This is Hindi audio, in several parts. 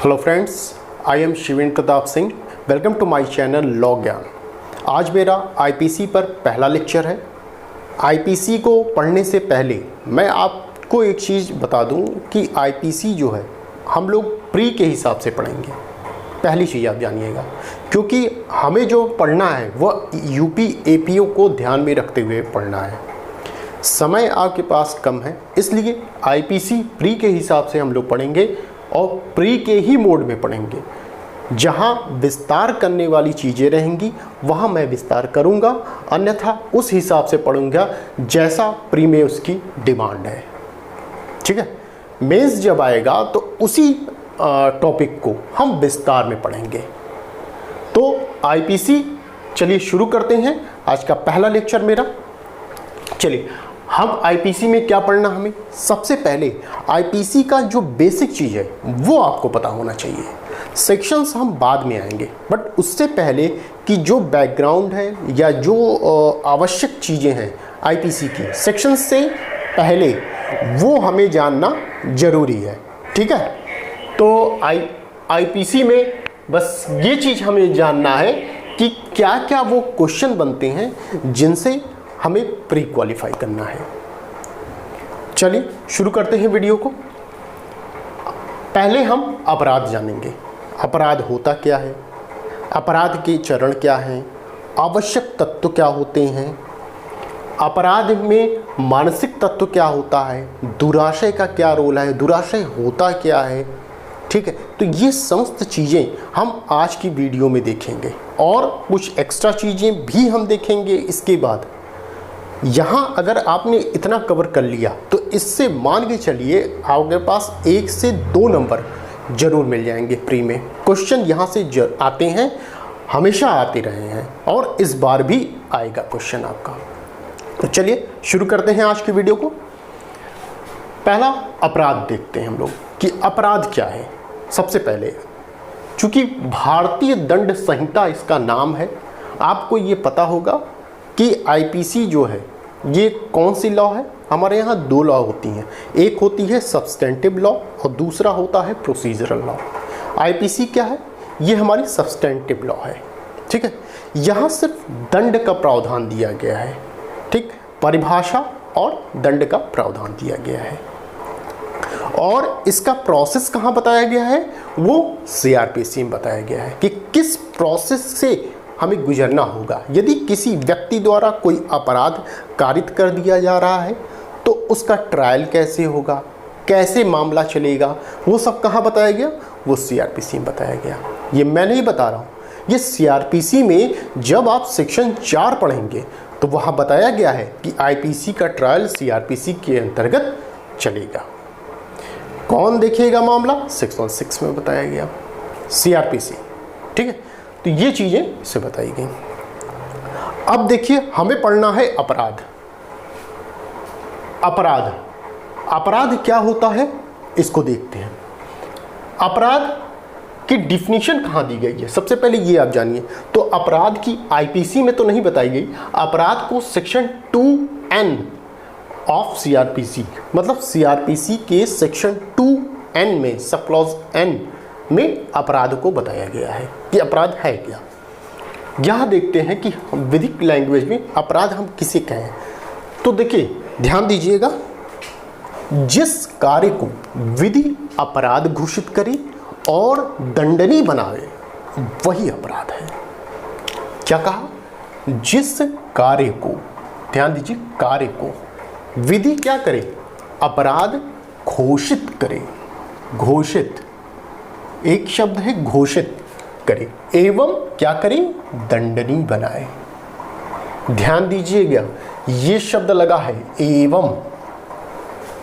Hello friends, I am Shivendra Pratap Singh. Welcome to my channel Law Gyan. आज मेरा आईपीसी पर पहला लेक्चर है। आईपीसी को पढ़ने से पहले मैं आपको एक चीज़ बता दूं कि आईपीसी जो है हम लोग प्री के हिसाब से पढ़ेंगे। पहली चीज़ आप जानिएगा, क्योंकि हमें जो पढ़ना है वह यूपी एपीओ को ध्यान में रखते हुए पढ़ना है। समय आपके पास कम है, इसलिए आईपीसी प्री के हिसाब से हम लोग पढ़ेंगे और प्री के ही मोड में पढ़ेंगे। जहां विस्तार करने वाली चीज़ें रहेंगी वहां मैं विस्तार करूंगा, अन्यथा उस हिसाब से पढ़ूंगा जैसा प्री में उसकी डिमांड है। ठीक है, मेंस जब आएगा तो उसी टॉपिक को हम विस्तार में पढ़ेंगे। तो आईपीसी चलिए शुरू करते हैं। आज का पहला लेक्चर मेरा। चलिए, हम आईपीसी में क्या पढ़ना, हमें सबसे पहले आईपीसी का जो बेसिक चीज़ है वो आपको पता होना चाहिए। सेक्शंस हम बाद में आएंगे, बट उससे पहले कि जो बैकग्राउंड है या जो आवश्यक चीज़ें हैं आईपीसी की सेक्शंस से पहले, वो हमें जानना ज़रूरी है। ठीक है, तो आईपीसी में बस ये चीज़ हमें जानना है कि क्या क्या वो क्वेश्चन बनते हैं जिनसे हमें प्री क्वालिफाई करना है। चलिए शुरू करते हैं वीडियो को। पहले हम अपराध जानेंगे। अपराध होता क्या है, अपराध के चरण क्या हैं, आवश्यक तत्व क्या होते हैं, अपराध में मानसिक तत्व क्या होता है, दुराशय का क्या रोल है, दुराशय होता क्या है। ठीक है, तो ये समस्त चीज़ें हम आज की वीडियो में देखेंगे और कुछ एक्स्ट्रा चीज़ें भी हम देखेंगे इसके बाद। यहाँ अगर आपने इतना कवर कर लिया तो इससे मान के चलिए आपके पास 1 से 2 नंबर जरूर मिल जाएंगे प्री में। क्वेश्चन यहाँ से आते हैं, हमेशा आते रहे हैं और इस बार भी आएगा क्वेश्चन आपका। तो चलिए शुरू करते हैं आज की वीडियो को। पहला अपराध देखते हैं हम लोग कि अपराध क्या है। सबसे पहले, चूँकि भारतीय दंड संहिता इसका नाम है, आपको ये पता होगा कि आईपीसी जो है ये कौन सी लॉ है। हमारे यहाँ 2 लॉ होती हैं, एक होती है सब्सटेंटिव लॉ और दूसरा होता है प्रोसीजरल लॉ। आईपीसी क्या है, ये हमारी सब्सटेंटिव लॉ है। ठीक है, यहाँ सिर्फ दंड का प्रावधान दिया गया है। ठीक, परिभाषा और दंड का प्रावधान दिया गया है और इसका प्रोसेस कहाँ बताया गया है, वो सीआरपीसी में बताया गया है कि किस प्रोसेस से हमें गुजरना होगा। यदि किसी व्यक्ति द्वारा कोई अपराध कारित कर दिया जा रहा है तो उसका ट्रायल कैसे होगा, कैसे मामला चलेगा, वो सब कहाँ बताया गया, वो सीआरपीसी में बताया गया। ये मैं नहीं बता रहा हूँ, ये सीआरपीसी में जब आप सेक्शन 4 पढ़ेंगे तो वहाँ बताया गया है कि आईपीसी का ट्रायल सीआरपीसी के अंतर्गत चलेगा। कौन देखेगा मामला, सेक्शन 6 में बताया गया सीआरपीसी। ठीक है, तो ये चीज़ें इससे बताई गई। अब देखिए, हमें पढ़ना है अपराध। अपराध अपराध क्या होता है इसको देखते हैं। अपराध की डिफिनीशन कहाँ दी गई है, सबसे पहले ये आप जानिए। तो अपराध की आईपीसी में तो नहीं बताई गई, अपराध को सेक्शन 2N ऑफ सीआरपीसी, मतलब सीआरपीसी के सेक्शन 2N में सब क्लॉज N में अपराध को बताया गया है कि अपराध है क्या। यह देखते हैं कि विधिक लैंग्वेज में अपराध हम किसे कहें। तो देखिए, ध्यान दीजिएगा, जिस कार्य को विधि अपराध घोषित करे और दंडनीय बनावे वही अपराध है। क्या कहा, जिस कार्य को, ध्यान दीजिए, कार्य को विधि क्या करे, अपराध घोषित करे। घोषित एक शब्द है, घोषित करे एवं क्या करे, दंडनीय बनाए। ध्यान दीजिएगा, ये शब्द लगा है एवं।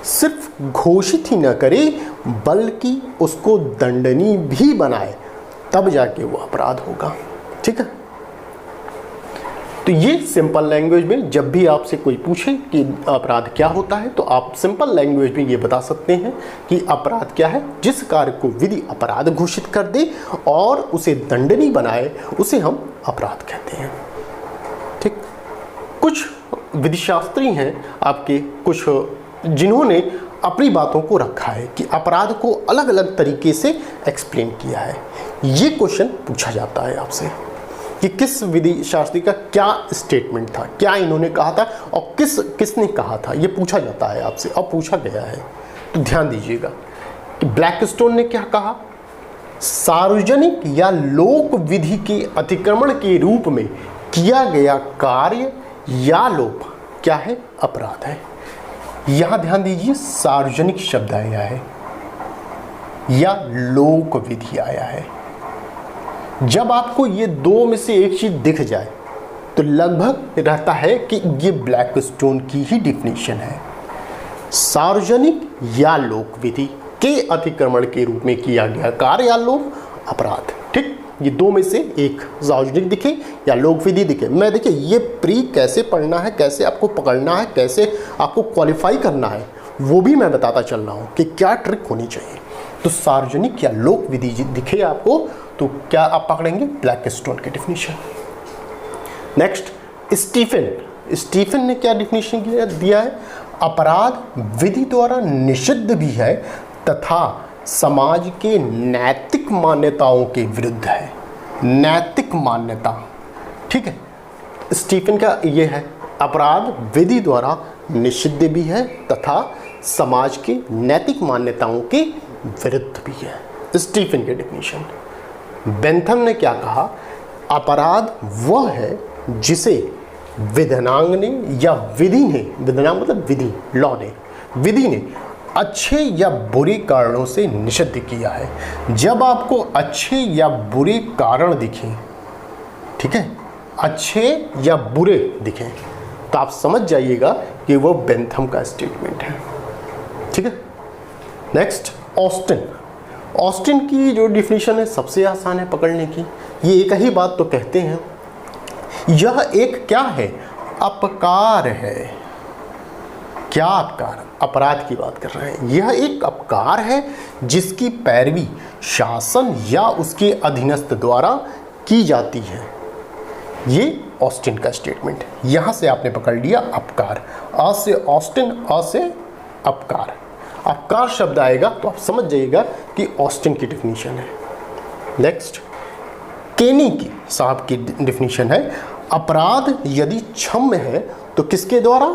सिर्फ घोषित ही न करे बल्कि उसको दंडनीय भी बनाए, तब जाके वो अपराध होगा। ठीक है, तो ये सिंपल लैंग्वेज में जब भी आपसे कोई पूछे कि अपराध क्या होता है तो आप सिंपल लैंग्वेज में ये बता सकते हैं कि अपराध क्या है, जिस कार्य को विधि अपराध घोषित कर दे और उसे दंडनीय बनाए उसे हम अपराध कहते हैं। ठीक, कुछ विधिशास्त्री हैं आपके, कुछ जिन्होंने अपनी बातों को रखा है कि अपराध को अलग अलग तरीके से एक्सप्लेन किया है। ये क्वेश्चन पूछा जाता है आपसे कि किस विधि शास्त्री का क्या स्टेटमेंट था, क्या इन्होंने कहा था और किसने कहा था, ये पूछा जाता है आपसे और पूछा गया है। तो ध्यान दीजिएगा कि ब्लैकस्टोन ने क्या कहा, सार्वजनिक या लोक विधि के अतिक्रमण के रूप में किया गया कार्य या लोप क्या है, अपराध है। यहां ध्यान दीजिए, सार्वजनिक शब्द आया है या लोक विधि आया है। जब आपको ये दो में से एक चीज दिख जाए तो लगभग रहता है कि ये ब्लैकस्टोन की ही डिफिनीशन है। सार्वजनिक या लोक विधि के अतिक्रमण के रूप में किया गया कार्य या लोप अपराध। ठीक, ये दो में से एक, सार्वजनिक दिखे या लोक विधि दिखे। मैं देखिए ये प्री कैसे पढ़ना है, कैसे आपको पकड़ना है, कैसे आपको क्वालिफाई करना है, वो भी मैं बताता चल रहा हूँ कि क्या ट्रिक होनी चाहिए। तो सार्वजनिक या लोक विधि दिखे आपको तो क्या आप पकड़ेंगे, ब्लैकस्टोन की डिफिनीशन। नेक्स्ट, स्टीफन ने क्या डिफिनीशन दिया है, अपराध विधि द्वारा निषिद्ध भी है तथा समाज के नैतिक मान्यताओं के विरुद्ध है। नैतिक मान्यता, ठीक है, स्टीफन का ये है, अपराध विधि द्वारा निषिद्ध भी है तथा समाज के नैतिक मान्यताओं के विरुद्ध भी है, स्टीफन की डिफिनीशन। बेंथम ने क्या कहा, अपराध वह है जिसे विधानांग ने या विधि ने, विधानांग मतलब विधि, लॉ ने, विधि ने अच्छे या बुरे कारणों से निषिद्ध किया है। जब आपको अच्छे या बुरे कारण दिखें, ठीक है, अच्छे या बुरे दिखें, तो आप समझ जाइएगा कि वो बेंथम का स्टेटमेंट है। ठीक है। नेक्स्ट, ऑस्टिन की जो डिफिनीशन है सबसे आसान है पकड़ने की। ये एक ही बात तो कहते हैं, यह एक क्या है, अपकार है। क्या अपकार, अपराध की बात कर रहे हैं। यह एक अपकार है जिसकी पैरवी शासन या उसके अधीनस्थ द्वारा की जाती है। ये ऑस्टिन का स्टेटमेंट है। यहाँ से आपने पकड़ लिया अपकार, अ से ऑस्टिन, अ से अपकार। अपकार शब्द आएगा तो आप समझ जाइएगा कि ऑस्टिन की डिफिनीशन है। नेक्स्ट, केनी की साहब की डिफिनीशन है, अपराध यदि क्षम्य है तो किसके द्वारा,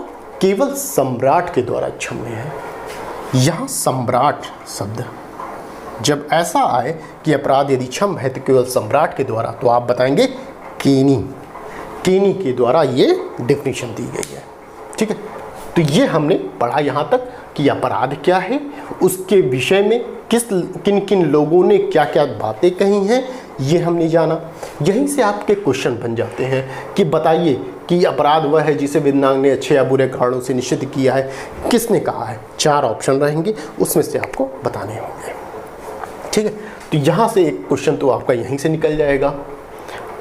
केवल सम्राट के द्वारा क्षम्य है। यहाँ सम्राट शब्द जब ऐसा आए कि अपराध यदि क्षम्य है तो केवल सम्राट के द्वारा, तो आप बताएंगे केनी के द्वारा ये डिफिनीशन दी गई है। ठीक है, तो ये हमने पढ़ा यहाँ तक कि अपराध क्या है, उसके विषय में किन किन लोगों ने क्या क्या बातें कही हैं, ये हमने जाना। यहीं से आपके क्वेश्चन बन जाते हैं कि बताइए कि अपराध वह है जिसे विधानांग ने अच्छे या बुरे कारणों से निषिद्ध किया है, किसने कहा है। 4 ऑप्शन रहेंगे, उसमें से आपको बताने होंगे। ठीक है, तो यहाँ से एक क्वेश्चन तो आपका यहीं से निकल जाएगा।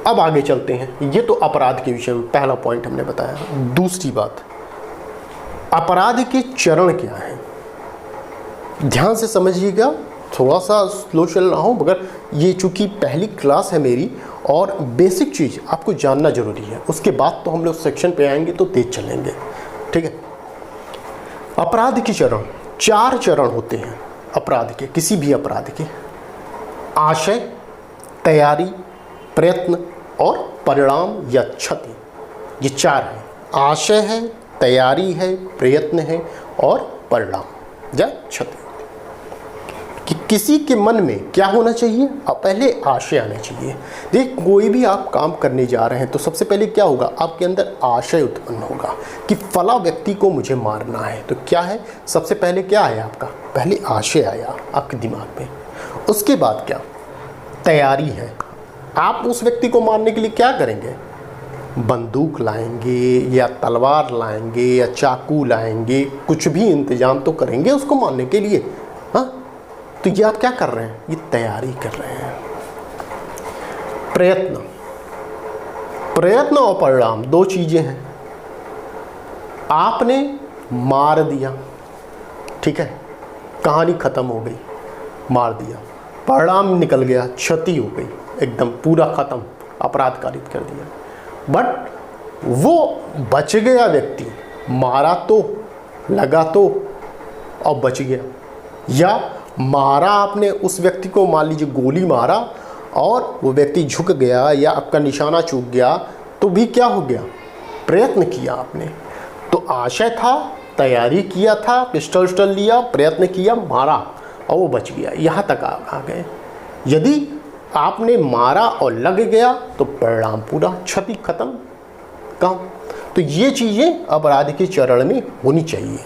अब आगे चलते हैं। ये तो अपराध के विषय में पहला पॉइंट हमने बताया। दूसरी बात, अपराध के चरण क्या हैं, ध्यान से समझिएगा। थोड़ा सा स्लो चल रहा हूँ मगर ये चूँकि पहली क्लास है मेरी और बेसिक चीज़ आपको जानना जरूरी है। उसके बाद तो हम लोग सेक्शन पे आएंगे तो तेज चलेंगे। ठीक है, अपराध के चरण, 4 चरण होते हैं अपराध के, किसी भी अपराध के। आशय, तैयारी, प्रयत्न और परिणाम या क्षति, ये 4 हैं। आशय है, तैयारी है, प्रयत्न है और परिणाम या क्षति। कि किसी के मन में क्या होना चाहिए, पहले आशय आना चाहिए। देख, कोई भी आप काम करने जा रहे हैं तो सबसे पहले क्या होगा, आपके अंदर आशय उत्पन्न होगा कि फला व्यक्ति को मुझे मारना है। तो क्या है, सबसे पहले क्या आया आपका, पहले आशय आया आपके दिमाग में। उसके बाद क्या, तैयारी है। आप उस व्यक्ति को मारने के लिए क्या करेंगे, बंदूक लाएंगे या तलवार लाएंगे या चाकू लाएंगे, कुछ भी इंतजाम तो करेंगे उसको मारने के लिए। हाँ, तो ये आप क्या कर रहे हैं, ये तैयारी कर रहे हैं। प्रयत्न और परिणाम 2 चीजें हैं। आपने मार दिया, ठीक है, कहानी खत्म हो गई, मार दिया, परिणाम निकल गया, क्षति हो गई, एकदम पूरा खत्म, अपराध कारित कर दिया। बट वो बच गया व्यक्ति, मारा तो, लगा तो और बच गया, या मारा आपने उस व्यक्ति को, मान लीजिए गोली मारा और वो व्यक्ति झुक गया या आपका निशाना चूक गया, तो भी क्या हो गया, प्रयत्न किया आपने। तो आशय था, तैयारी किया था, पिस्टल उस्टल लिया, प्रयत्न किया, मारा और वो बच गया, यहाँ तक आ गए। यदि आपने मारा और लग गया तो परिणाम पूरा, क्षति खत्म, काम। तो ये चीज़ें अपराध के चरण में होनी चाहिए,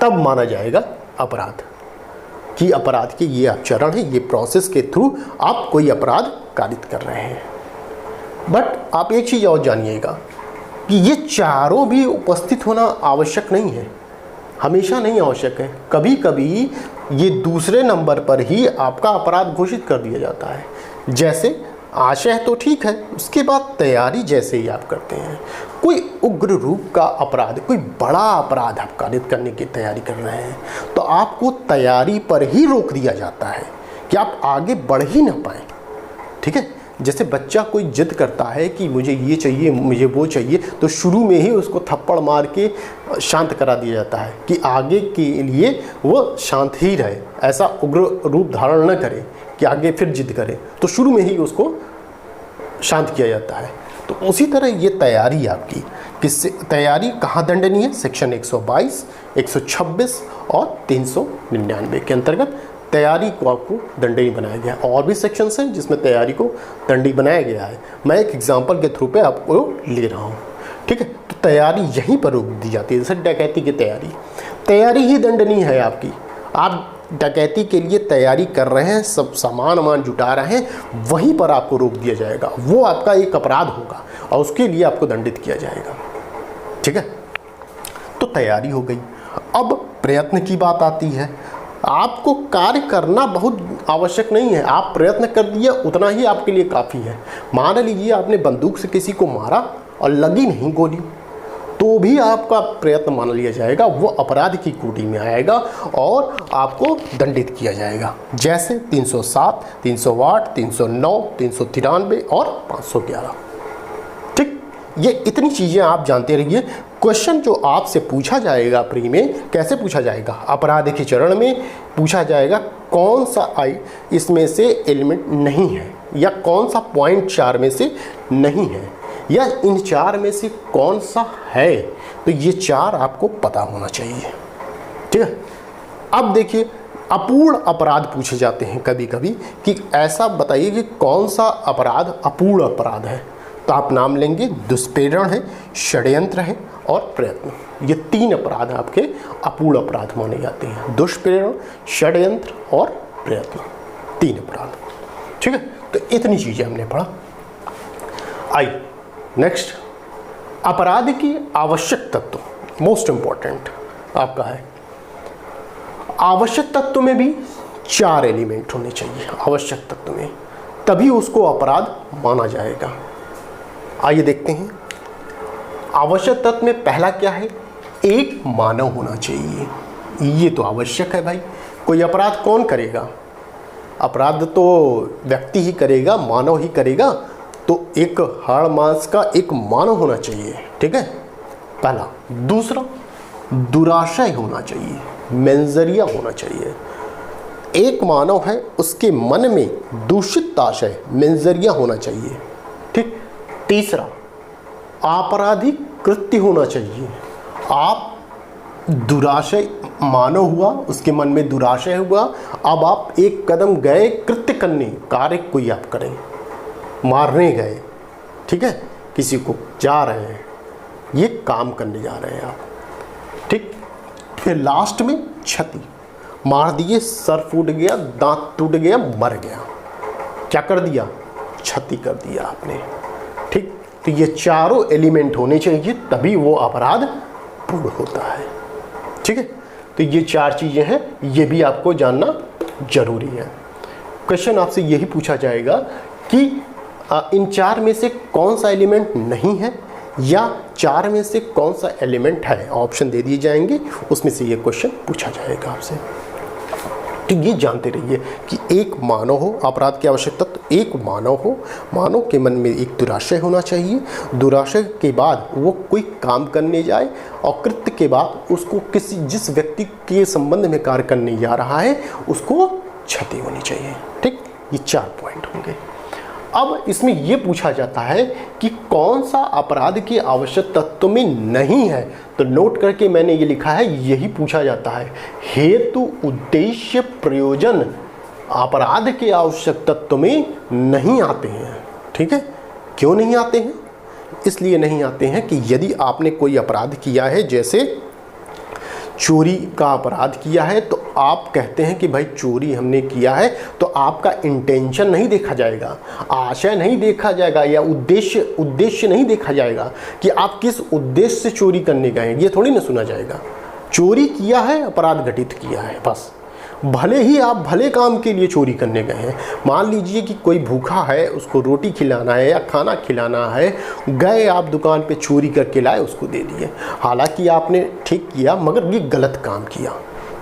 तब माना जाएगा अपराध कि अपराध के ये चरण है, ये प्रोसेस के थ्रू आप कोई अपराध कारित कर रहे हैं। बट आप एक चीज़ और जानिएगा कि ये चारों भी उपस्थित होना आवश्यक नहीं है, हमेशा नहीं आवश्यक है। कभी कभी ये दूसरे नंबर पर ही आपका अपराध घोषित कर दिया जाता है। जैसे आशय तो ठीक है, उसके बाद तैयारी जैसे ही आप करते हैं, कोई उग्र रूप का अपराध, कोई बड़ा अपराध आप कारित करने की तैयारी कर रहे हैं, तो आपको तैयारी पर ही रोक दिया जाता है कि आप आगे बढ़ ही ना पाएँ। ठीक है, जैसे बच्चा कोई जिद करता है कि मुझे ये चाहिए, मुझे वो चाहिए, तो शुरू में ही उसको थप्पड़ मार के शांत करा दिया जाता है कि आगे के लिए वो शांत ही रहे, ऐसा उग्र रूप धारण न करे कि आगे फिर जिद करे, तो शुरू में ही उसको शांत किया जाता है। तो उसी तरह ये तैयारी आपकी, किससे तैयारी कहाँ दंडनीय है, सेक्शन 122, 126 और 399 के अंतर्गत तैयारी को आपको दंडनीय बनाया गया है। और भी सेक्शंस हैं जिसमें तैयारी को दंडनीय बनाया गया है, मैं एक एग्जांपल के थ्रू पे आपको ले रहा हूँ। ठीक है, तो तैयारी यहीं पर रोक दी जाती है। जैसे डकैती की तैयारी ही दंडनीय है आपकी। आप डकैती के लिए तैयारी कर रहे हैं, सब सामान जुटा रहे हैं, वहीं पर आपको रोक दिया जाएगा, वो आपका एक अपराध होगा और उसके लिए आपको दंडित किया जाएगा। ठीक है, तो तैयारी हो गई। अब प्रयत्न की बात आती है। आपको कार्य करना बहुत आवश्यक नहीं है, आप प्रयत्न कर दिए उतना ही आपके लिए काफ़ी है। मान लीजिए आपने बंदूक से किसी को मारा और लगी नहीं गोली, तो भी आपका प्रयत्न मान लिया जाएगा, वो अपराध की कोटि में आएगा और आपको दंडित किया जाएगा। जैसे 307, 308, 309, 393 और 511। ठीक, ये इतनी चीज़ें आप जानते रहिए। क्वेश्चन जो आपसे पूछा जाएगा प्री में, कैसे पूछा जाएगा, अपराध के चरण में पूछा जाएगा कौन सा इसमें से एलिमेंट नहीं है, या कौन सा पॉइंट 4 में से नहीं है, या इन 4 में से कौन सा है। तो ये 4 आपको पता होना चाहिए। ठीक है, अब देखिए अपूर्ण अपराध पूछे जाते हैं कभी कभी कि ऐसा बताइए कि कौन सा अपराध अपूर्ण अपराध है। तो आप नाम लेंगे, दुष्प्रेरण है, षड्यंत्र है और प्रयत्न। ये 3 अपराध आपके अपूर्ण अपराध माने जाते हैं, दुष्प्रेरण, षड्यंत्र और प्रयत्न, 3 अपराध। ठीक है, तो इतनी चीज़ें हमने पढ़ा। आइए नेक्स्ट, अपराध की आवश्यक तत्व, मोस्ट इंपॉर्टेंट आपका है। आवश्यक तत्व में भी 4 एलिमेंट होने चाहिए आवश्यक तत्व में, तभी उसको अपराध माना जाएगा। आइए देखते हैं। आवश्यक तत्व में पहला क्या है, एक मानव होना चाहिए। ये तो आवश्यक है भाई, कोई अपराध कौन करेगा, अपराध तो व्यक्ति ही करेगा, मानव ही करेगा, तो एक हाड़ मांस का एक मानव होना चाहिए। ठीक है, पहला। दूसरा, दुराशय होना चाहिए, मेंजरिया होना चाहिए। एक मानव है, उसके मन में दूषित आशय, मेंजरिया होना चाहिए। ठीक। तीसरा, आपराधिक कृत्य होना चाहिए। आप दुराशय, मानव हुआ, उसके मन में दुराशय हुआ, अब आप एक कदम गए कृत्य करने, कार्य कोई आप करें, मारने गए, ठीक है, किसी को जा रहे हैं, ये काम करने जा रहे हैं आप। ठीक। फिर लास्ट में क्षति, मार दिए, सर फूट गया, दांत टूट गया, मर गया, क्या कर दिया, क्षति कर दिया आपने। ठीक। तो ये चारों एलिमेंट होने चाहिए, तभी वो अपराध पूर्ण होता है। ठीक है, तो ये 4 चीज़ें हैं, ये भी आपको जानना जरूरी है। क्वेश्चन आपसे यही पूछा जाएगा कि इन 4 में से कौन सा एलिमेंट नहीं है, या 4 में से कौन सा एलिमेंट है। ऑप्शन दे दिए जाएंगे, उसमें से ये क्वेश्चन पूछा जाएगा आपसे। तो ये जानते रहिए कि एक मानव हो, अपराध की आवश्यक तत्व एक मानव हो, मानव के मन में एक दुराशय होना चाहिए, दुराशय के बाद वो कोई काम करने जाए और कृत्य के बाद उसको जिस व्यक्ति के संबंध में कार्य करने जा रहा है उसको क्षति होनी चाहिए। ठीक, ये 4 पॉइंट होंगे। अब इसमें यह पूछा जाता है कि कौन सा अपराध के आवश्यक तत्व में नहीं है, तो नोट करके मैंने ये लिखा है, यही पूछा जाता है। हेतु, उद्देश्य, प्रयोजन अपराध के आवश्यक तत्व में नहीं आते हैं। ठीक है, क्यों नहीं आते हैं? इसलिए नहीं आते हैं कि यदि आपने कोई अपराध किया है, जैसे चोरी का अपराध किया है, तो आप कहते हैं कि भाई चोरी हमने किया है, तो आपका इंटेंशन नहीं देखा जाएगा, आशय नहीं देखा जाएगा, या उद्देश्य नहीं देखा जाएगा कि आप किस उद्देश्य से चोरी करने गए हैं, ये थोड़ी ना सुना जाएगा। चोरी किया है, अपराध घटित किया है, बस। भले ही आप भले काम के लिए चोरी करने गए हैं, मान लीजिए कि कोई भूखा है, उसको रोटी खिलाना है या खाना खिलाना है, गए आप दुकान पे चोरी करके लाए, उसको दे दिए। हालांकि आपने ठीक किया, मगर ये गलत काम किया।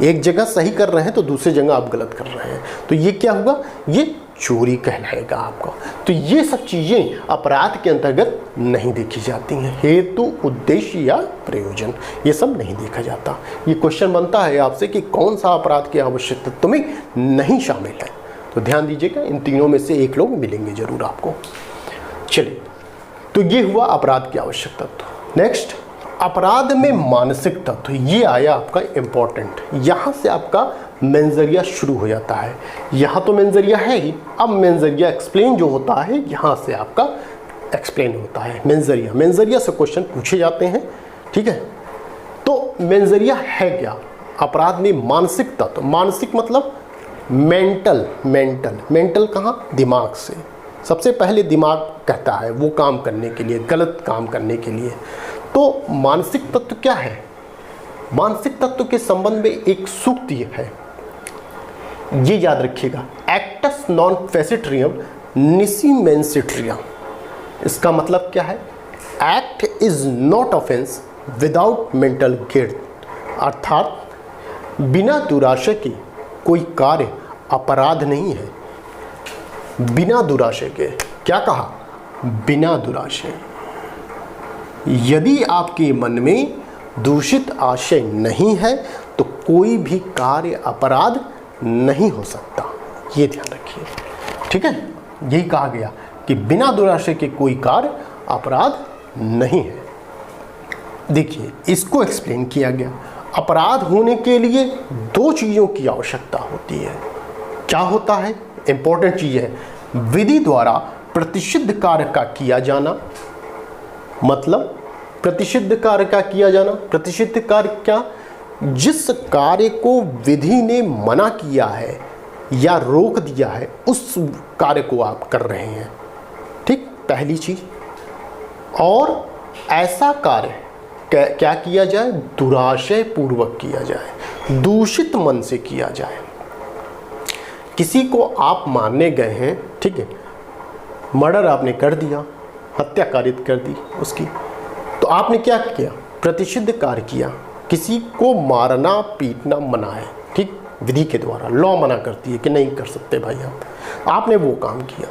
एक जगह सही कर रहे हैं तो दूसरी जगह आप गलत कर रहे हैं, तो ये क्या हुआ? ये चोरी कहलाएगा आपको। तो ये सब चीज़ें अपराध के अंतर्गत नहीं देखी जाती हैं। हेतु, उद्देश्य या प्रयोजन, ये सब नहीं देखा जाता। ये क्वेश्चन बनता है आपसे कि कौन सा अपराध के आवश्यक तत्व में नहीं शामिल है, तो ध्यान दीजिएगा, इन तीनों में से एक लोग मिलेंगे जरूर आपको। चलिए, तो ये हुआ अपराध के आवश्यक तत्व। नेक्स्ट, अपराध में मानसिक तत्व, ये आया आपका इम्पोर्टेंट। यहाँ से आपका मेंजरिया शुरू हो जाता है। यहाँ तो मेंजरिया है ही, अब मेंजरिया एक्सप्लेन जो होता है, यहाँ से आपका एक्सप्लेन होता है मेंजरिया से क्वेश्चन पूछे जाते हैं। ठीक है, तो मेंजरिया है क्या? अपराध में मानसिक तत्व, मानसिक मतलब मेंटल कहाँ? दिमाग से। सबसे पहले दिमाग कहता है वो काम करने के लिए, गलत काम करने के लिए। तो मानसिक तत्व क्या है? मानसिक तत्व के संबंध में एक सूक्ति है, ये याद रखिएगा, एक्टस नॉन फेसिट्रियम निसी मेंसिट्रियम। इसका मतलब क्या है? Act is not offence without mental guilt, अर्थात बिना दुराशय के कोई कार्य अपराध नहीं है। बिना दुराशय के, क्या कहा? बिना दुराशय। यदि आपके मन में दूषित आशय नहीं है तो कोई भी कार्य अपराध नहीं हो सकता, ये ध्यान रखिए। ठीक है, यही कहा गया कि बिना दुराशय के कोई कार्य अपराध नहीं है। देखिए, इसको एक्सप्लेन किया गया। अपराध होने के लिए 2 चीज़ों की आवश्यकता होती है। क्या होता है? इंपॉर्टेंट चीज़ है, विधि द्वारा प्रतिषिद्ध कार्य का किया जाना। मतलब प्रतिषिद्ध कार्य का किया जाना, प्रतिषिद्ध कार्य क्या? जिस कार्य को विधि ने मना किया है या रोक दिया है, उस कार्य को आप कर रहे हैं। ठीक, पहली चीज। और ऐसा कार्य क्या किया जाए? दुराशय पूर्वक किया जाए, दूषित मन से किया जाए। किसी को आप मारने गए हैं, ठीक है, मर्डर आपने कर दिया, हत्या कारित कर दी उसकी, तो आपने क्या किया? प्रतिषिद्ध कार्य किया। किसी को मारना पीटना मना है, ठीक, विधि के द्वारा लॉ मना करती है कि नहीं कर सकते भाई आप। आपने वो काम किया।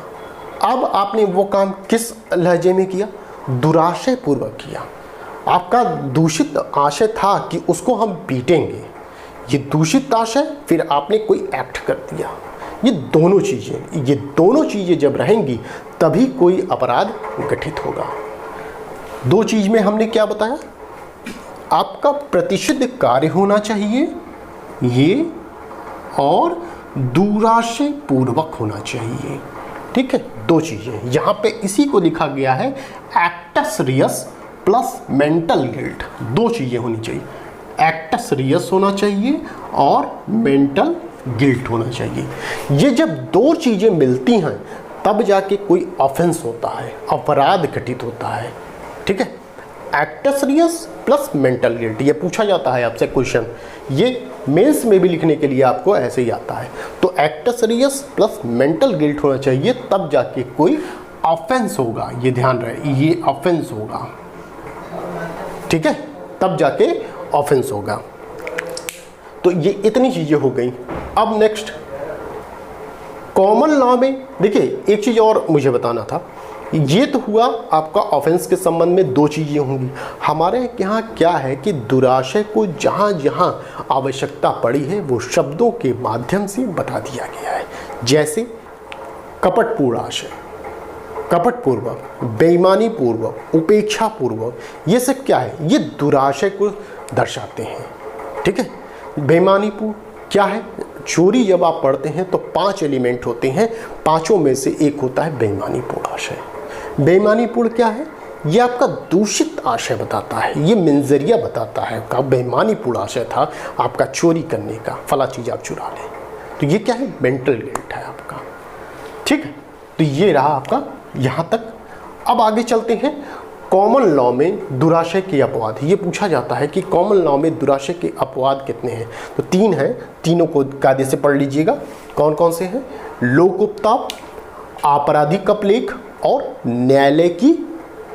अब आपने वो काम किस लहजे में किया? दुराशय पूर्वक किया। आपका दूषित आशय था कि उसको हम पीटेंगे, ये दूषित आशय, फिर आपने कोई एक्ट कर दिया। ये दोनों चीज़ें जब रहेंगी तभी कोई अपराध गठित होगा। 2 चीज़ में हमने क्या बताया? आपका प्रतिषिद्ध कार्य होना चाहिए ये, और दुराशय पूर्वक होना चाहिए। ठीक है, 2 चीज़ें यहाँ पे इसी को लिखा गया है, acts Reis plus mental guilt. 2 चीज़ें होनी चाहिए, एक्टस रियस होना चाहिए और मेंटल गिल्ट होना चाहिए। ये जब 2 चीज़ें मिलती हैं तब जाके कोई ऑफेंस होता है, अपराध घटित होता है। ठीक है, acts Reis plus mental guilt, ये पूछा जाता है आपसे क्वेश्चन, ये मेंस में भी लिखने के लिए आपको ऐसे ही आता है। तो acts Reis plus mental guilt होना चाहिए, तब जाके कोई ऑफेंस होगा। ये ध्यान रहे, ये ऑफेंस होगा। ठीक है, तब जाके ऑफेंस होगा। तो ये इतनी चीज़ें हो गई। अब नेक्स्ट कॉमन लॉ में देखिए एक चीज़ और मुझे बताना था, ये तो हुआ आपका ऑफेंस के संबंध में दो चीज़ें होंगी। हमारे यहाँ क्या है कि दुराशय को जहाँ जहाँ आवश्यकता पड़ी है वो शब्दों के माध्यम से बता दिया गया है, जैसे कपटपूर्ण आशय, कपटपूर्वक, बेईमानी पूर्वक, उपेक्षा पूर्वक, ये सब क्या है, ये दुराशय को दर्शाते हैं। ठीक है, बेईमानी पूर्ण क्या है, चोरी जब आप पढ़ते हैं तो 5 एलिमेंट होते हैं, पांचों में से एक होता है बेईमानीपूर्ण आशय। बेईमानीपूर्ण क्या है, ये आपका दूषित आशय बताता है, ये मंजरिया बताता है का बेईमानीपूर्ण आशय था आपका चोरी करने का, फला चीज़ आप चुरा लें, तो ये क्या है, मेंटल गिल्ट है आपका। ठीक है, तो ये रहा आपका यहाँ तक। अब आगे चलते हैं, कॉमन लॉ में दुराशय के अपवाद। ये पूछा जाता है कि कॉमन लॉ में दुराशय के अपवाद कितने हैं, तो 3 हैं, तीनों को कायदे से पढ़ लीजिएगा। कौन कौन से हैं, लोकोपताप, आपराधिक अपलेख और न्यायालय की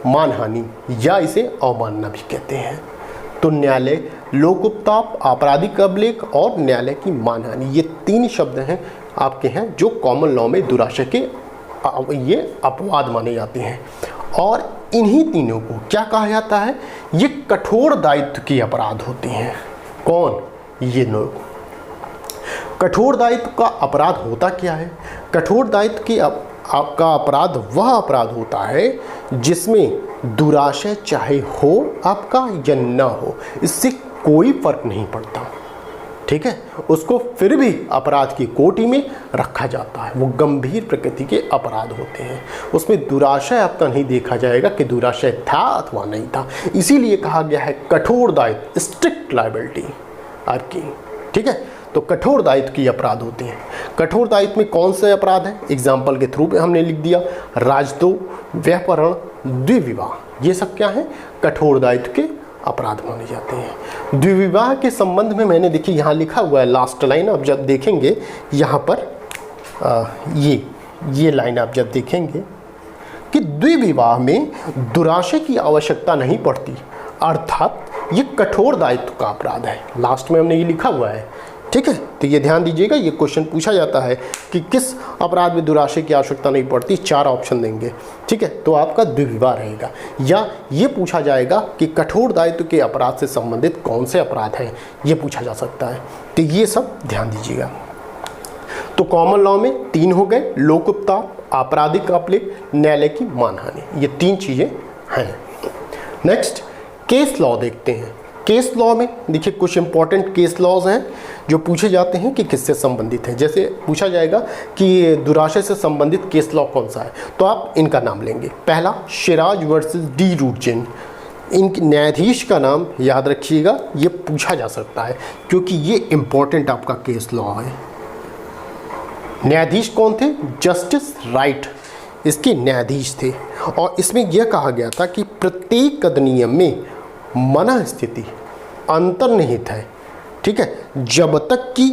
मानहानि या इसे अवमानना भी कहते हैं। तो न्यायालय, लोकोपताप, आपराधिक अपलेख और न्यायालय की मानहानि, ये 3 शब्द हैं आपके हैं जो कॉमन लॉ में दुराशय के ये अपवाद माने जाते हैं। और इन्हीं तीनों को क्या कहा जाता है, ये कठोर दायित्व के अपराध होते हैं। कौन, ये लोग। कठोर दायित्व का अपराध होता क्या है, कठोर दायित्व के आपका अपराध वह अपराध होता है जिसमें दुराशय चाहे हो आपका या ना हो, इससे कोई फर्क नहीं पड़ता। ठीक है, उसको फिर भी अपराध की कोटि में रखा जाता है। वो गंभीर प्रकृति के अपराध होते हैं, उसमें दुराशय आपका नहीं देखा जाएगा कि दुराशय था अथवा नहीं था। इसीलिए कहा गया है कठोर दायित्व, स्ट्रिक्ट लायबिलिटी आपकी। ठीक है, तो कठोर दायित्व की अपराध होते हैं। कठोर दायित्व में कौन से अपराध हैं, एग्जाम्पल के थ्रू पे हमने लिख दिया, राजद्रोह, व्यापहरण, द्विविवाह, ये सब क्या है, कठोर दायित्व के अपराध माने जाते हैं। द्विविवाह के संबंध में मैंने देखिए यहाँ लिखा हुआ है, लास्ट लाइन आप जब देखेंगे यहाँ पर ये लाइन आप जब देखेंगे कि द्विविवाह में दुराशय की आवश्यकता नहीं पड़ती, अर्थात ये कठोर दायित्व का अपराध है। लास्ट में हमने ये लिखा हुआ है। ठीक है, तो ये ध्यान दीजिएगा, ये क्वेश्चन पूछा जाता है कि किस अपराध में दुराशय की आवश्यकता नहीं पड़ती, 4 ऑप्शन देंगे। ठीक है, तो आपका द्विविवाह रहेगा। या ये पूछा जाएगा कि कठोर दायित्व के अपराध से संबंधित कौन से अपराध हैं, ये पूछा जा सकता है। तो ये सब ध्यान दीजिएगा। तो कॉमन लॉ में 3 हो गए, लोकोपताप, आपराधिक अपलेख, न्यायालय की मानहानि, ये 3 चीज़ें हैं। नेक्स्ट केस लॉ देखते हैं। केस लॉ में देखिए कुछ इंपॉर्टेंट केस लॉज हैं जो पूछे जाते हैं कि किससे संबंधित है। जैसे पूछा जाएगा कि दुराशय से संबंधित केस लॉ कौन सा है, तो आप इनका नाम लेंगे। पहला शिराज वर्सेस डी रूटजेन, इन न्यायाधीश का नाम याद रखिएगा, ये पूछा जा सकता है क्योंकि ये इंपॉर्टेंट आपका केस लॉ है। न्यायाधीश कौन थे, जस्टिस राइट इसके न्यायाधीश थे। और इसमें यह कहा गया था कि प्रत्येक अधिनियम में मना स्थिति अंतर्निहित है। ठीक है, जब तक कि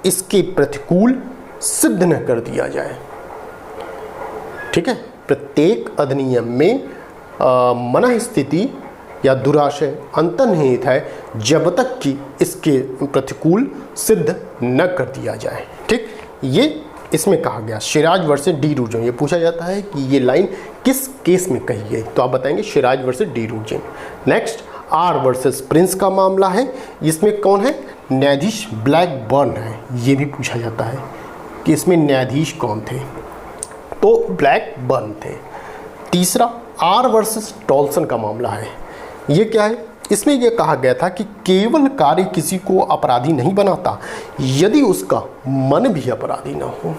इसके प्रतिकूल सिद्ध न कर दिया जाए। ठीक है, प्रत्येक अधिनियम में मना स्थिति या दुराशय अंतर्निहित है जब तक कि इसके प्रतिकूल सिद्ध न कर दिया जाए। ठीक, ये इसमें कहा गया। शिराज वर्सेस डी रूटजेन, ये पूछा जाता है कि ये लाइन किस केस में कही गई, तो आप बताएंगे Sherras versus De Rutzen. Next R versus Prince का मामला है, इसमें कौन है, न्यायाधीश ब्लैकबर्न है। ये भी पूछा जाता है कि इसमें न्यायाधीश कौन थे, तो ब्लैकबर्न थे। तीसरा आर वर्सेस टॉल्सन का मामला है। ये क्या है, इसमें यह कहा गया था कि केवल कार्य किसी को अपराधी नहीं बनाता यदि उसका मन भी अपराधी ना हो।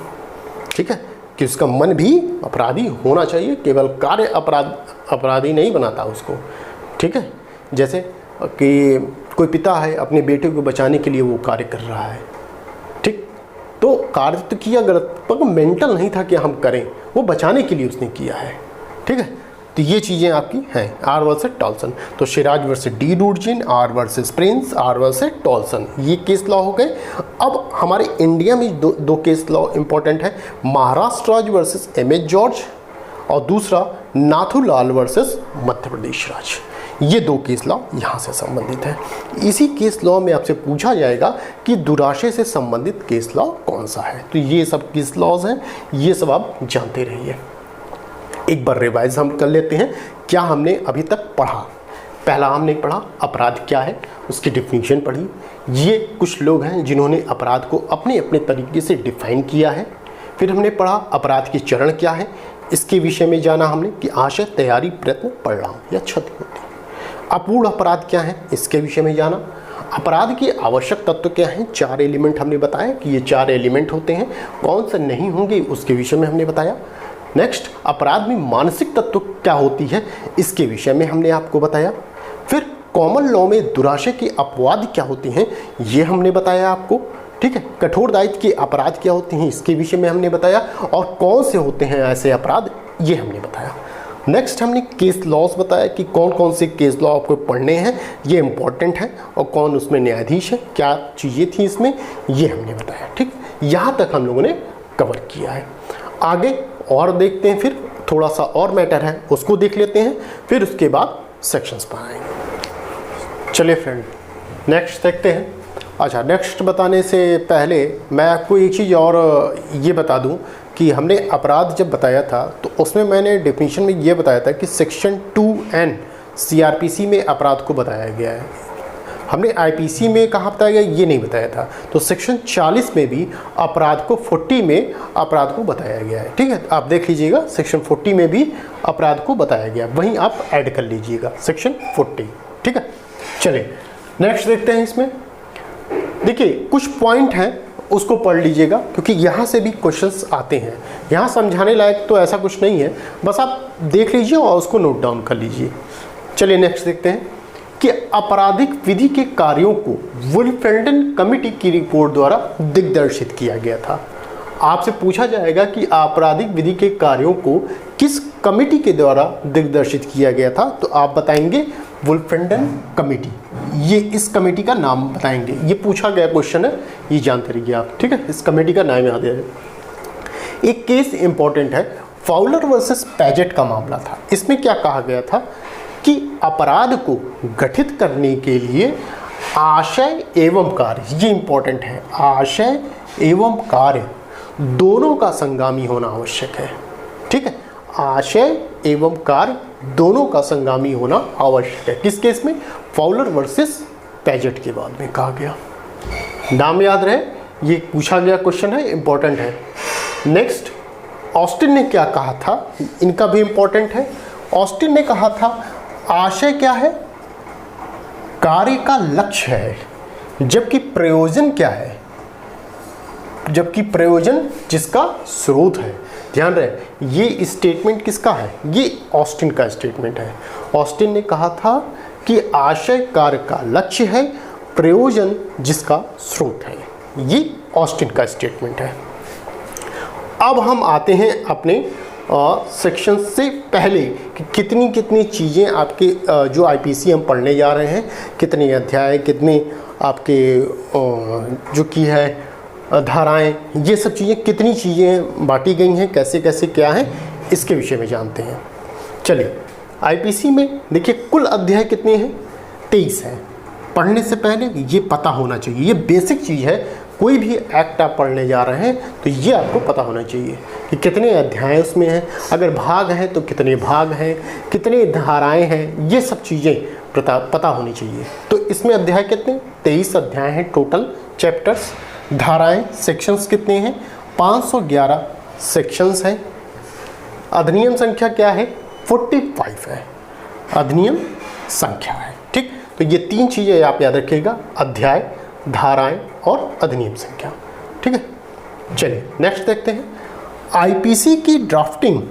ठीक है, कि उसका मन भी अपराधी होना चाहिए, केवल कार्य अपराधी नहीं बनाता उसको। ठीक है, जैसे कि कोई पिता है अपने बेटे को बचाने के लिए वो कार्य कर रहा है। ठीक, तो कार्य तो किया गलत, पर मेंटल नहीं था कि हम करें, वो बचाने के लिए उसने किया है। ठीक है, तो ये चीज़ें आपकी हैं। आर वर्सेस टॉल्सन, तो Sherras versus De Rutzen, R versus Prince, R versus Tolson, ये केस लॉ हो गए। अब हमारे इंडिया में दो केस लॉ इंपॉर्टेंट है, महाराष्ट्र राज्य वर्सेस एम एच जॉर्ज और दूसरा नाथूलाल वर्सेस मध्य प्रदेश राज्य। ये 2 केस लॉ यहाँ से संबंधित है। इसी केस लॉ में आपसे पूछा जाएगा कि दुराशय से संबंधित केस लॉ कौन सा है। तो ये सब केस लॉज हैं, ये सब आप जानते रहिए। एक बार रिवाइज हम कर लेते हैं क्या हमने अभी तक पढ़ा। पहला हमने पढ़ा अपराध क्या है, उसकी डिफिनीशन पढ़ी। ये कुछ लोग हैं जिन्होंने अपराध को अपने अपने तरीके से डिफाइन किया है। फिर हमने पढ़ा अपराध के चरण क्या है, इसके विषय में जाना हमने कि आशय, तैयारी, प्रयत्न, परिणाम या क्षति होती है। अपूर्ण अपराध क्या है, इसके विषय में जाना। अपराध के आवश्यक तत्व क्या हैं, 4 एलिमेंट हमने बताया कि ये 4 एलिमेंट होते हैं, कौन से नहीं होंगे उसके विषय में हमने बताया। नेक्स्ट अपराध में मानसिक तत्व क्या होती है, इसके विषय में हमने आपको बताया। फिर कॉमन लॉ में दुराशय के अपवाद क्या होते हैं, ये हमने बताया आपको। ठीक है, कठोर दायित्व के अपराध क्या होते हैं, इसके विषय में हमने बताया। और कौन से होते हैं ऐसे अपराध, ये हमने बताया। नेक्स्ट हमने केस लॉस बताया कि कौन कौन से केस लॉ आपको पढ़ने हैं, ये इंपॉर्टेंट है, और कौन उसमें न्यायाधीश है, क्या चीज़ें थी इसमें, ये हमने बताया। ठीक, यहाँ तक हम लोगों ने कवर किया है। आगे और देखते हैं, फिर थोड़ा सा और मैटर है उसको देख लेते हैं, फिर उसके बाद सेक्शंस पर आएंगे। चलिए फ्रेंड नेक्स्ट देखते हैं। अच्छा, नेक्स्ट बताने से पहले मैं आपको एक चीज़ और ये बता दूं कि हमने अपराध जब बताया था तो उसमें मैंने डेफिनेशन में ये बताया था कि सेक्शन 2N CRPC में अपराध को बताया गया है। हमने IPC में कहाँ बताया गया ये नहीं बताया था। तो सेक्शन 40 में भी अपराध को 40 में अपराध को बताया गया है। ठीक है, आप देख लीजिएगा सेक्शन 40 में भी अपराध को बताया गया, वहीं आप ऐड कर लीजिएगा सेक्शन 40। ठीक है, चलिए नेक्स्ट देखते हैं। इसमें देखिए कुछ पॉइंट हैं, उसको पढ़ लीजिएगा क्योंकि यहाँ से भी क्वेश्चंस आते हैं। यहाँ समझाने लायक तो ऐसा कुछ नहीं है, बस आप देख लीजिए और उसको नोट डाउन कर लीजिए। चलिए नेक्स्ट देखते हैं कि आपराधिक विधि के कार्यों को वुल्फेल्डन कमेटी की रिपोर्ट द्वारा दिग्दर्शित किया गया था। आपसे पूछा जाएगा कि आपराधिक विधि के कार्यों को किस कमेटी के द्वारा दिग्दर्शित किया गया था, तो आप बताएंगे वुल्फेल्डन कमेटी। ये इस कमेटी का नाम बताएंगे, ये पूछा गया क्वेश्चन है, ये जानते रहिए आप। ठीक है, इस कमेटी का नाम याद है। एक केस इंपॉर्टेंट है, फाउलर वर्सेस पैजेट का मामला था। इसमें क्या कहा गया था कि अपराध को गठित करने के लिए आशय एवं कार्य, ये इंपॉर्टेंट है, आशय एवं कार्य दोनों का संगामी होना आवश्यक है। ठीक है, आशय एवं कार्य दोनों का संगामी होना आवश्यक है। किस केस में, फाउलर वर्सेस पैजेट के बाद में कहा गया। नाम याद रहे, ये पूछा गया क्वेश्चन है, इंपॉर्टेंट है। नेक्स्ट ऑस्टिन ने क्या कहा था, इनका भी इंपॉर्टेंट है। ऑस्टिन ने कहा था आशय क्या है, कार्य का लक्ष्य है, जबकि प्रयोजन क्या है, जबकि प्रयोजन जिसका स्रोत है। ध्यान रहे, ये स्टेटमेंट किसका है, ये ऑस्टिन का स्टेटमेंट है। ऑस्टिन ने कहा था कि आशय कार्य का लक्ष्य है, प्रयोजन जिसका स्रोत है। ये ऑस्टिन का स्टेटमेंट है। अब हम आते हैं अपने सेक्शन से पहले कि कितनी कितनी चीज़ें आपके जो IPC हम पढ़ने जा रहे हैं, कितने अध्याय, कितने आपके जो की है धाराएं, ये सब चीज़ें कितनी चीज़ें बांटी गई हैं, कैसे कैसे क्या है, इसके विषय में जानते हैं। चलिए IPC में देखिए कुल अध्याय कितने हैं, 23 हैं। पढ़ने से पहले ये पता होना चाहिए, ये बेसिक चीज़ है। कोई भी एक्ट आप पढ़ने जा रहे हैं तो ये आपको पता होना चाहिए कि कितने अध्याय उसमें हैं, अगर भाग हैं तो कितने भाग हैं, कितने धाराएं हैं, ये सब चीज़ें पता होनी चाहिए। तो इसमें अध्याय कितने, 23 अध्याय हैं टोटल चैप्टर्स। धाराएं सेक्शंस कितने हैं, 511 सेक्शंस हैं। अधिनियम संख्या क्या है, 45 है, अधिनियम संख्या है। ठीक, तो ये 3 चीज़ें आप याद रखिएगा, अध्याय, धाराएं और अधिनियम संख्या। ठीक है, चलिए नेक्स्ट देखते हैं। IPC की ड्राफ्टिंग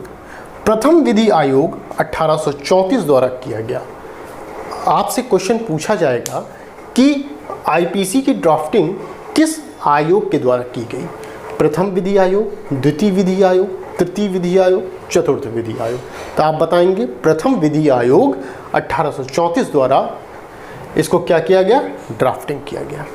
प्रथम विधि आयोग 1834 द्वारा किया गया। आपसे क्वेश्चन पूछा जाएगा कि IPC की ड्राफ्टिंग किस आयोग के द्वारा की गई, प्रथम विधि आयोग, द्वितीय विधि आयोग, तृतीय विधि आयोग, चतुर्थ विधि आयोग। तो आप बताएंगे प्रथम विधि आयोग 1834 द्वारा इसको क्या किया गया, ड्राफ्टिंग किया गया।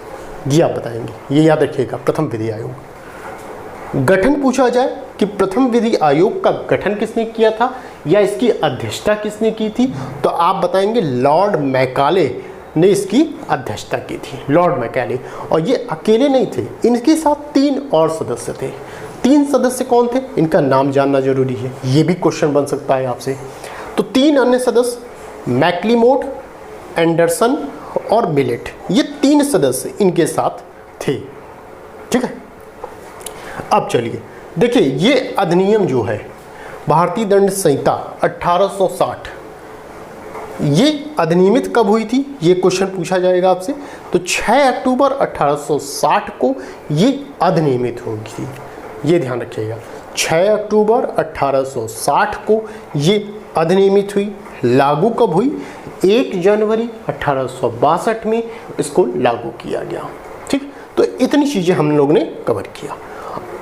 ये आप बताएंगे, ये याद रखिएगा, प्रथम विधि आयोग। गठन पूछा जाए कि प्रथम विधि आयोग का गठन किसने किया था या इसकी अध्यक्षता किसने की थी, तो आप बताएंगे लॉर्ड मैकाले ने इसकी अध्यक्षता की थी, लॉर्ड मैकाले। और ये अकेले नहीं थे, इनके साथ 3 और सदस्य थे। 3 सदस्य कौन थे, इनका नाम जानना जरूरी है, ये भी क्वेश्चन बन सकता है आपसे। तो 3 अन्य सदस्य मैक्लीमोड, एंडरसन और मिलेट, ये 3 सदस्य इनके साथ थे। ठीक है, अब चलिए देखिए, ये अधिनियम जो है भारतीय दंड संहिता 1860, ये अधिनियमित कब हुई थी, ये क्वेश्चन पूछा जाएगा आपसे। तो 6 अक्टूबर 1860 को ये अधिनियमित होगी थी, ये ध्यान रखिएगा। 6 अक्टूबर 1860 को ये अधिनियमित हुई। लागू कब हुई, 1 जनवरी 1862 में इसको लागू किया गया। ठीक, तो इतनी चीज़ें हम लोग ने कवर किया।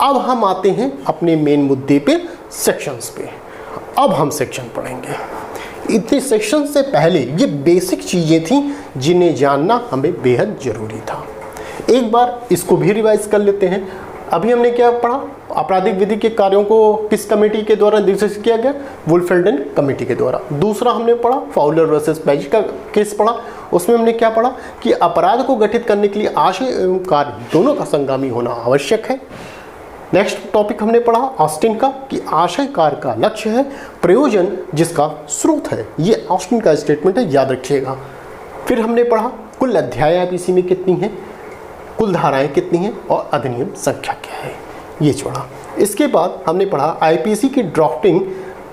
अब हम आते हैं अपने मेन मुद्दे पे, सेक्शंस पे। अब हम सेक्शन पढ़ेंगे। इतने सेक्शन से पहले ये बेसिक चीज़ें थी जिन्हें जानना हमें बेहद ज़रूरी था। एक बार इसको भी रिवाइज कर लेते हैं। अभी हमने क्या पढ़ा, आपराधिक विधि के कार्यों को किस कमेटी के द्वारा निर्देशित किया गया, वुल्फ-फेल्डन कमेटी के द्वारा। दूसरा हमने पढ़ा फाउलर वर्सेस पेज का केस पढ़ा, उसमें हमने क्या पढ़ा कि अपराध को गठित करने के लिए आशय एवं कार्य दोनों का संगामी होना आवश्यक है। नेक्स्ट टॉपिक हमने पढ़ा ऑस्टिन का कि आशय कार्य का लक्ष्य है, प्रयोजन जिसका स्रोत है। ये ऑस्टिन का स्टेटमेंट है, याद रखिएगा। फिर हमने पढ़ा कुल अध्याय आईपीसी में कितनी हैं, कुल धाराएं कितनी हैं और अधिनियम संख्या क्या है, ये पढ़ा। इसके बाद हमने पढ़ा आईपीसी की ड्राफ्टिंग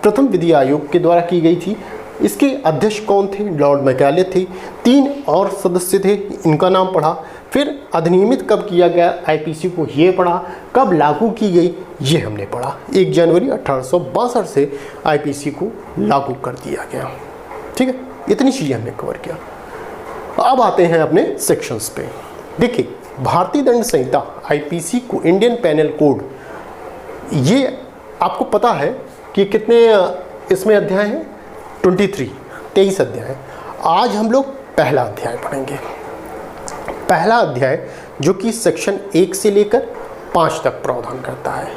प्रथम विधि आयोग के द्वारा की गई थी। इसके अध्यक्ष कौन थे, लॉर्ड मैकाले थे। 3 और सदस्य थे, इनका नाम पढ़ा। फिर अधिनियमित कब किया गया आईपीसी को, ये पढ़ा। कब लागू की गई, ये हमने पढ़ा। 1 जनवरी 1862 से आईपीसी को लागू कर दिया गया। ठीक है, इतनी चीज़ें हमने कवर किया। अब आते हैं अपने सेक्शंस पे। देखिए, भारतीय दंड संहिता आईपीसी को इंडियन पेनल कोड, ये आपको पता है कि कितने इसमें अध्याय हैं, 23 अध्याय। आज हम लोग पहला अध्याय पढ़ेंगे। पहला अध्याय जो कि सेक्शन 1 से लेकर 5 तक प्रावधान करता है।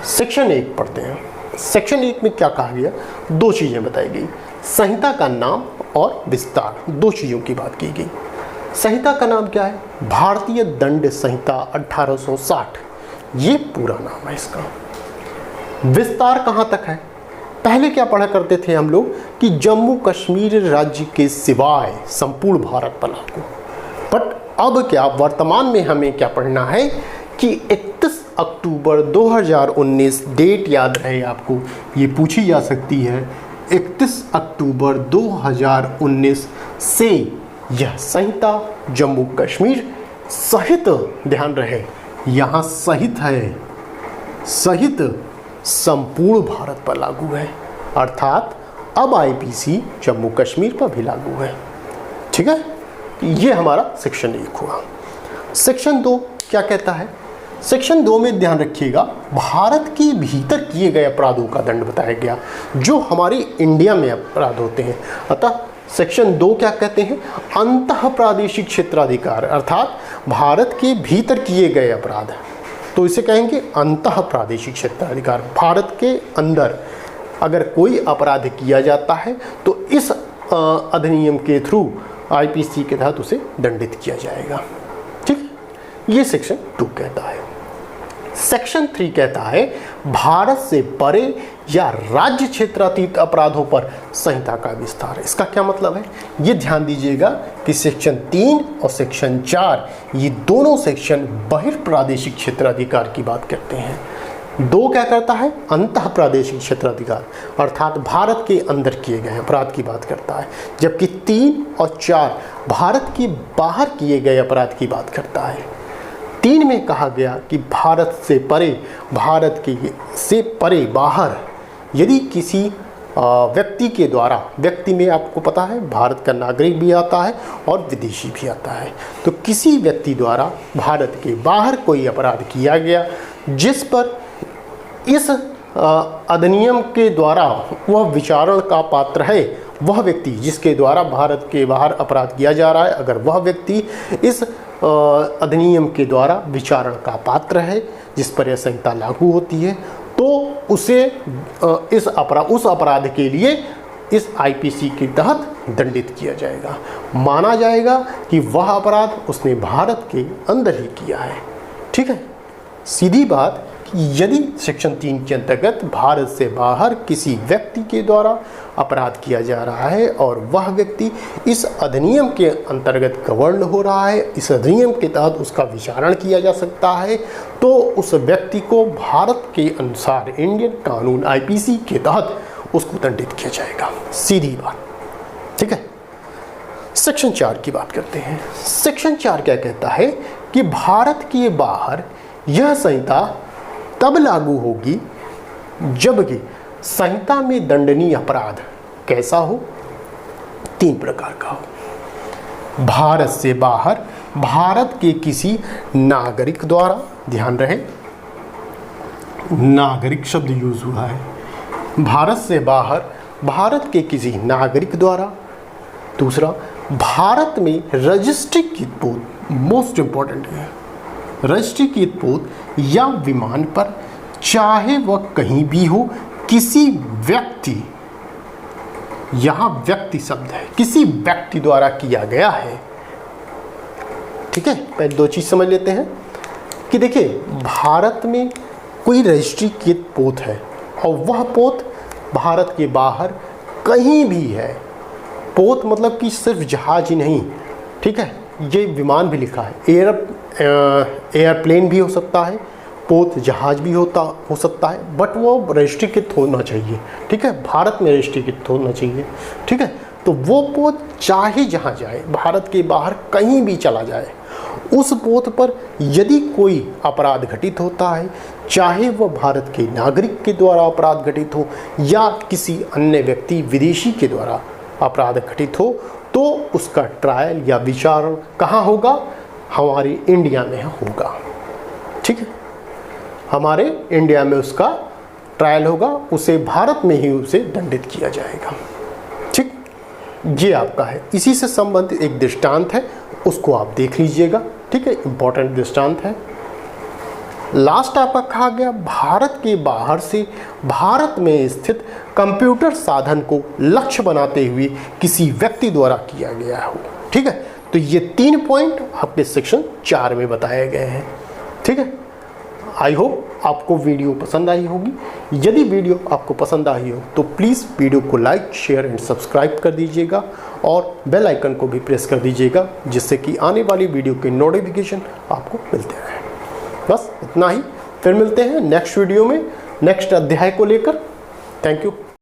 सेक्शन 1 पढ़ते हैं। सेक्शन 1 में क्या कहा गया, 2 चीज़ें बताई गई, संहिता का नाम और विस्तार, 2 चीज़ों की बात की गई। संहिता का नाम क्या है, भारतीय दंड संहिता 1860, ये पूरा नाम है इसका। विस्तार कहाँ तक है, पहले क्या पढ़ा करते थे हम लोग कि जम्मू कश्मीर राज्य के सिवाय संपूर्ण भारत पर लागू। बट अब क्या वर्तमान में हमें क्या पढ़ना है कि 31 अक्टूबर 2019, डेट याद रहे आपको, ये पूछी जा सकती है। 31 अक्टूबर 2019 से यह संहिता जम्मू कश्मीर सहित, ध्यान रहे यहाँ सहित है, सहित संपूर्ण भारत पर लागू है। अर्थात अब आईपीसी जम्मू कश्मीर पर भी लागू है। ठीक है, ये हमारा सेक्शन 1 हुआ। सेक्शन 2 क्या कहता है, सेक्शन 2 में ध्यान रखिएगा भारत के भीतर किए गए अपराधों का दंड बताया गया, जो हमारे इंडिया में अपराध होते हैं। अतः सेक्शन 2 क्या कहते हैं, अंतः प्रादेशिक क्षेत्राधिकार, अर्थात भारत के भीतर किए गए अपराध, तो इसे कहेंगे अंतः प्रादेशिक क्षेत्राधिकार। भारत के अंदर अगर कोई अपराध किया जाता है तो इस अधिनियम के थ्रू आईपीसी के तहत उसे दंडित किया जाएगा। ठीक, ये सेक्शन 2 कहता है। सेक्शन 3 कहता है भारत से परे या राज्य क्षेत्रातीत अपराधों पर संहिता का विस्तार। इसका क्या मतलब है, ये ध्यान दीजिएगा कि सेक्शन 3 और सेक्शन 4 ये दोनों सेक्शन बहिर्प्रादेशिक क्षेत्राधिकार की बात करते हैं। 2 क्या करता है, अंतः प्रादेशिक क्षेत्राधिकार, अर्थात भारत के अंदर किए गए अपराध की बात करता है, जबकि 3 और 4 भारत के बाहर किए गए अपराध की बात करता है। 3 में कहा गया कि भारत से परे, भारत के से परे बाहर यदि किसी व्यक्ति के द्वारा, व्यक्ति में आपको पता है भारत का नागरिक भी आता है और विदेशी भी आता है, तो किसी व्यक्ति द्वारा भारत के बाहर कोई अपराध किया गया जिस पर इस अधिनियम के द्वारा वह विचारण का पात्र है, वह व्यक्ति जिसके द्वारा भारत के बाहर अपराध किया जा रहा है, अगर वह व्यक्ति इस अधिनियम के द्वारा विचारण का पात्र है जिस पर यह संहिता लागू होती है, तो उसे उस अपराध के लिए इस आईपीसी के तहत दंडित किया जाएगा। माना जाएगा कि वह अपराध उसने भारत के अंदर ही किया है। ठीक है, सीधी बात कि यदि सेक्शन 3 के अंतर्गत भारत से बाहर किसी व्यक्ति के द्वारा अपराध किया जा रहा है और वह व्यक्ति इस अधिनियम के अंतर्गत गवर्न हो रहा है, इस अधिनियम के तहत उसका विचारण किया जा सकता है, तो उस व्यक्ति को भारत के अनुसार इंडियन कानून आईपीसी के तहत उसको दंडित किया जाएगा। सीधी बात। ठीक है, सेक्शन 4 की बात करते हैं। सेक्शन 4 क्या कहता है कि भारत के बाहर यह संहिता तब लागू होगी जबकि संहिता में दंडनीय अपराध कैसा हो? 3 प्रकार का हो। भारत से बाहर भारत के किसी नागरिक द्वारा, ध्यान रहे नागरिक शब्द यूज हुआ है, भारत से बाहर भारत के किसी नागरिक द्वारा। दूसरा, भारत में रजिस्ट्रीकृत पोत, मोस्ट इंपॉर्टेंट है, रजिस्ट्रीकृत पोत या विमान पर, चाहे वह कहीं भी हो, किसी व्यक्ति, यहां व्यक्ति शब्द है, किसी व्यक्ति द्वारा किया गया है। ठीक है, पहले 2 चीज समझ लेते हैं कि देखिए, भारत में कोई रजिस्ट्रीकृत पोत है और वह पोत भारत के बाहर कहीं भी है। पोत मतलब कि सिर्फ जहाज ही नहीं, ठीक है, ये विमान भी लिखा है, एयरप्लेन भी हो सकता है, पोत जहाज भी हो सकता है, बट वो रजिस्ट्रीकृत होना चाहिए। ठीक है, भारत में रजिस्ट्रीकृत होना चाहिए। ठीक है, तो वो पोत चाहे जहाँ जाए, भारत के बाहर कहीं भी चला जाए, उस पोत पर यदि कोई अपराध घटित होता है, चाहे वह भारत के नागरिक के द्वारा अपराध घटित हो या किसी अन्य व्यक्ति विदेशी के द्वारा अपराध घटित हो, तो उसका ट्रायल या विचारण कहाँ होगा? हमारे इंडिया में होगा। ठीक है, हमारे इंडिया में उसका ट्रायल होगा, उसे भारत में ही उसे दंडित किया जाएगा। ठीक, ये आपका है। इसी से संबंधित एक दृष्टांत है, उसको आप देख लीजिएगा। ठीक है, इंपॉर्टेंट दृष्टांत है। लास्ट आपका कहा गया भारत के बाहर से भारत में स्थित कंप्यूटर साधन को लक्ष्य बनाते हुए किसी व्यक्ति द्वारा किया गया हो। ठीक है, तो ये 3 पॉइंट आपके सेक्शन 4 में बताए गए हैं। ठीक है, आई होप आपको वीडियो पसंद आई होगी। यदि वीडियो आपको पसंद आई हो तो प्लीज़ वीडियो को लाइक, शेयर एंड सब्सक्राइब कर दीजिएगा और बेल आइकन को भी प्रेस कर दीजिएगा, जिससे कि आने वाली वीडियो के नोटिफिकेशन आपको मिलते रहे। बस इतना ही, फिर मिलते हैं नेक्स्ट वीडियो में नेक्स्ट अध्याय को लेकर। Thank you.